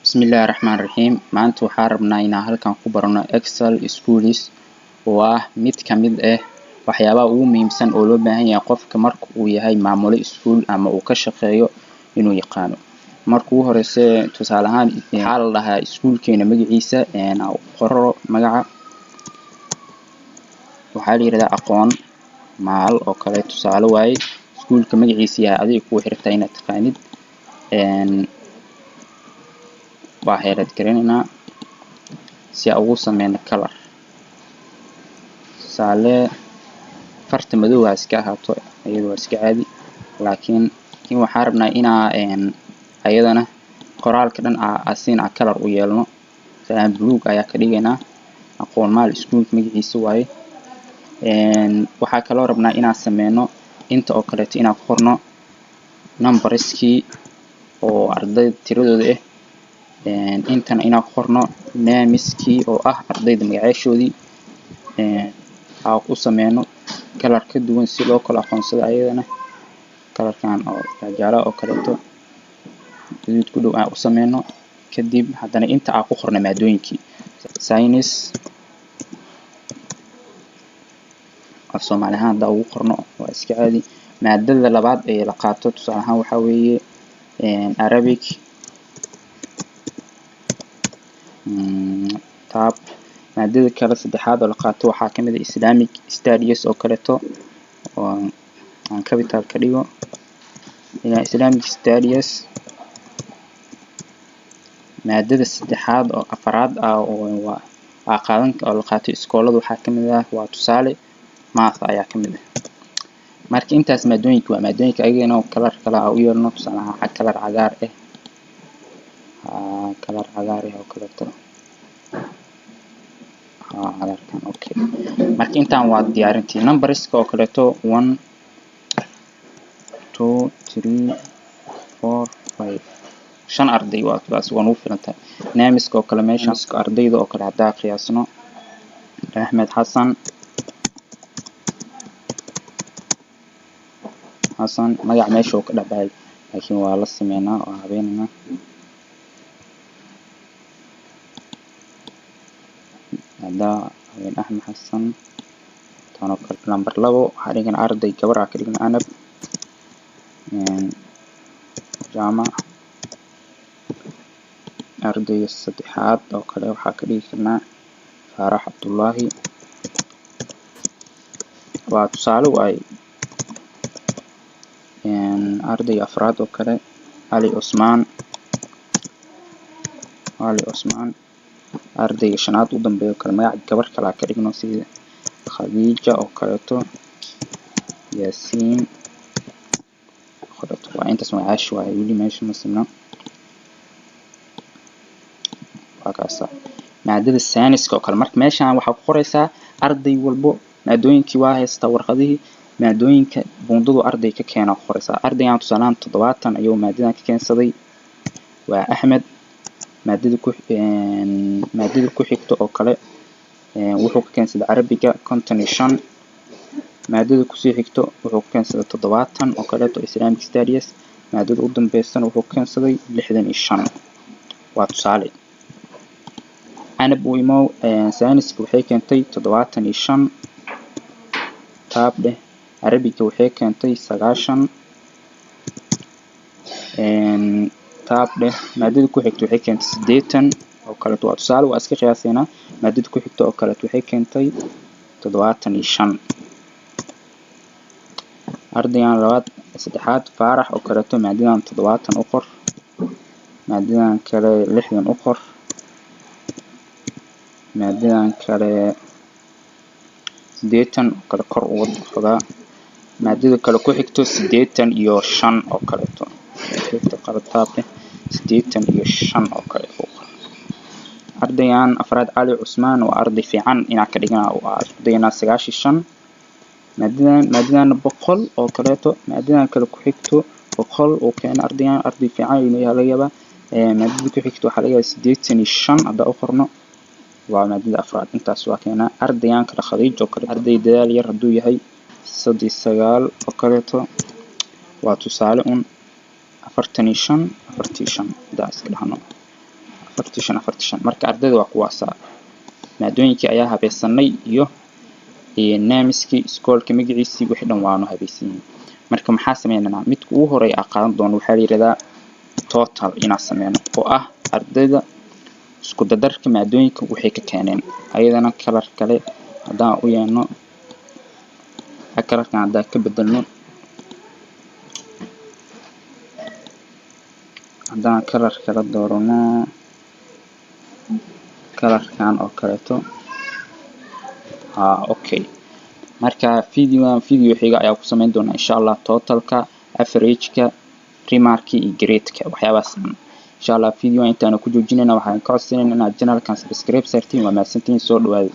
بسم الله الرحمن الرحيم maanta waxaan rabnaa inaan halkan ku barano Excel Schools oo ah mid kamid ah waxyaabaha ugu muhiimsan oo loo baahan yahay qofka marka uu yahay maamule iskuul ama uu ka shaqeeyo inuu yaqaano. Marka ugu horeysa tusaale ahaan waxaa la dhahaa iskuulkeena magaciisa aan qoro magaca waxaa la yiraahdaa aqoon maal oo kale tusaale waaye iskuulka magaciisa yahay adiga ku xirtay inaad taqaanid waxaad garanayna si ugu sameeyna color saale farta madow iska ahaato iyadoo iska caadi laakiin waxaan rabnaa inaa ayadana qoraalka dhan asin color u yeelno saan blue ayaa ka dhigaynaa aqoon maal iskuulka magaciisa waaye waxa kale oo rabnaa inaan sameeyno inta oo kale inaan qorno numberski oo ardayda tiradooda ah intana inaan qorno nameski oo ah ardayda magacaashoodii aan ku sameeyno color ka duwan si loo kala aqoonsado ayadana colorkan oo jaalo oo kale guduud ku dhow aan u sameeyno kadib hadana inta aan ku qorno maadooyinkii science af Soomaali ahaan da ugu qorno waa iska caadi maadada labaad ee la qaato tusaale ahaan waxa weeye Arabic tab maadada kale saddexaad oo la qaato waxaa kamid ah Islamic Studies oo kale oo aan capital ka dhigo Islamic Studies maadada saddexaad oo afraad oo qaadan oo la qaato iskoolada waxaa kamid ah waa tusaale math ayaa kamid ah marka intaas maadooyinka waa maadooyinka ayagana color kala u yeelno tusaale ahaan color cagaar color cagaar oo kale cagaarkan okay marka intaan waa diyaarintii numberska oo kale 1 2 3 4 5 shan arday waa taas waan u filantaa nameska oo kale meeshan ardayda oo kale hadaa qiyaasno Ahmed Hassan magac meesha oo ka dhaxay laakiin waa la sameeynaa oo habeenina hada Ahmed Hassan tano kale number 2 waxa dhigan arday gabar ah ka dhigan Anab Jama arday saddexaad oo kale waxa ka dhiganaa Farax Abdullahi waa tusaale waay arday afraad oo kale Ali Usman arday shanaad u dambeeyo kale magac gabar kale ka dhigno sida Khadija oo kale Yaasiin waa intaas magacaash waa wili meesha masna waa kaasa maadada sayniska oo kale marka meeshan waxa ku qoraysaa arday walbo maadooyinkii waa haysta warqadihii maadooyinka buundadu arday ka keena qoraysaa ardaygan tusaalaan 70 ayuu maadadan ka keensaday waa Ahmed maadada ku xigto oo kale wuxuu ka keensaday Arabiga 55 maadada ku sii xigto wuxuu ka keensaday 70 oo kale Islamic Studies maadada u dambeysana wuxuu ka keensaday 65 waa tusaale Anab uu imo science waxay keentay 75 tab Arabiga waxay keentay 90 tab maadada ku xigto waxay keentay 80 oo kale waa tusaale waa iska qiyaasayna maadada ku xigto oo kale waxay keentay 75 ardaygan labaad saddexaad Farax oo kale maadadan 70 u qor maadadan kale 60 u qor maadadan kale 80 kala kor u wada maadada kale ku xigto 85 oo kale xigta qalataab 85 oo kale ardaygan afraad Ali Usman waa arday fiican ina ka dhiganaa oo ardayna 95 maadadan 100 oo kale maadadan kale ku xigto 100 oo keen ardaygan arday fiican inuu yahay laga yaabaa maadada ku xigto waxa laga yaabaa 85 hada u qorno waa maadada afraad intaas waa keena ardaygan kala Khadija oo kale arday dadaal yar haduu yahay 39 oo kale waa tusaale 45 daas ka dhahno 45 marka ardayda waa kuwaasa maadooyinkii ayaa habaysanay iyo naamiskii iskoolka magaciisii wixii dhan waanu habaysanay marka maxaa sameeynaa midka ugu horeeya aan qaadan doono waxaa la yiraahdaa total inaan sameeyno oo ah ardayda isku dadarka maadooyinka waxay ka keeneen ayadana kalar kale hadaan u yeeno kalarkan hadaan ka bedelno hadaan kalar kala doorano kalarkan oo kaleeto okay marka video xiga ayaa ku sameyn doona insha Allah totalka average-ka remark iyo grade-ka waxyaabahaas insha Allah video intaan ku joojinayna waxaan ka codsanaynaa inaad channel-kan subscribe saartiin waa mahadsantiin soo dhawaada